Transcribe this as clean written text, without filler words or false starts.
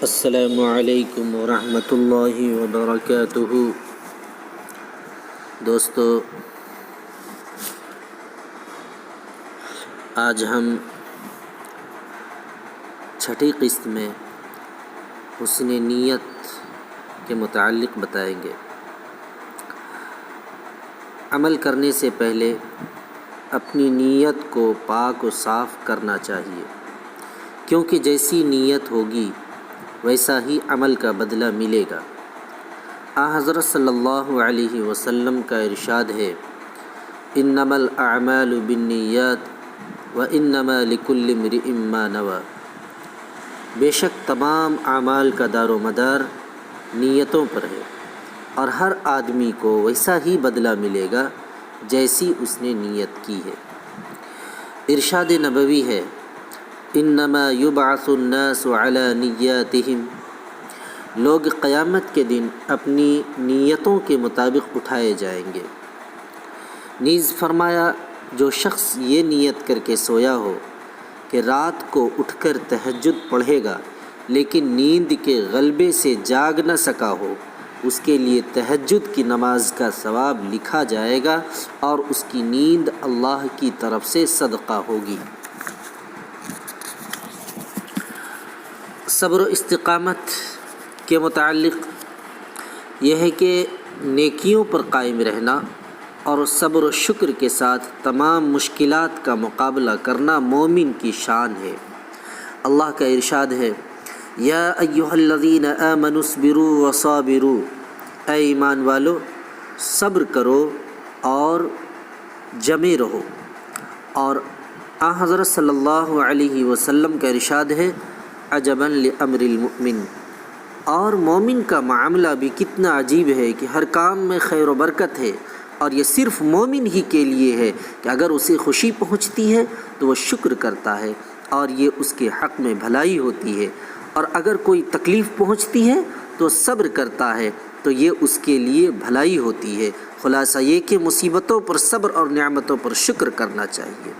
السلام علیکم ورحمۃ اللہ وبرکاتہ۔ دوستو، آج ہم چھٹی قسط میں حسن نیت کے متعلق بتائیں گے۔ عمل کرنے سے پہلے اپنی نیت کو پاک و صاف کرنا چاہیے، کیونکہ جیسی نیت ہوگی ویسا ہی عمل کا بدلہ ملے گا۔ حضرت صلی اللہ علیہ وسلم کا ارشاد ہے، انما الاعمال بالنیات وانما لکل امرئ ما نوی۔ بے شک تمام اعمال کا دار و مدار نیتوں پر ہے، اور ہر آدمی کو ویسا ہی بدلہ ملے گا جیسی اس نے نیت کی ہے۔ ارشاد نبوی ہے، انما یبعث الناس علی نیاتہم۔ لوگ قیامت کے دن اپنی نیتوں کے مطابق اٹھائے جائیں گے۔ نیز فرمایا، جو شخص یہ نیت کر کے سویا ہو کہ رات کو اٹھ کر تہجد پڑھے گا لیکن نیند کے غلبے سے جاگ نہ سکا ہو، اس کے لیے تہجد کی نماز کا ثواب لکھا جائے گا اور اس کی نیند اللہ کی طرف سے صدقہ ہوگی۔ صبر و استقامت کے متعلق یہ ہے کہ نیکیوں پر قائم رہنا اور صبر و شکر کے ساتھ تمام مشکلات کا مقابلہ کرنا مومن کی شان ہے۔ اللہ کا ارشاد ہے، یا ایھا الذین آمنوا اصبروا وصابروا۔ اے ایمان والو، صبر کرو اور جمے رہو۔ اور حضرت صلی اللہ علیہ وسلم کا ارشاد ہے، عجبا لامر المؤمن۔ اور مومن کا معاملہ بھی کتنا عجیب ہے کہ ہر کام میں خیر و برکت ہے، اور یہ صرف مومن ہی کے لیے ہے کہ اگر اسے خوشی پہنچتی ہے تو وہ شکر کرتا ہے اور یہ اس کے حق میں بھلائی ہوتی ہے، اور اگر کوئی تکلیف پہنچتی ہے تو صبر کرتا ہے تو یہ اس کے لیے بھلائی ہوتی ہے۔ خلاصہ یہ کہ مصیبتوں پر صبر اور نعمتوں پر شکر کرنا چاہیے۔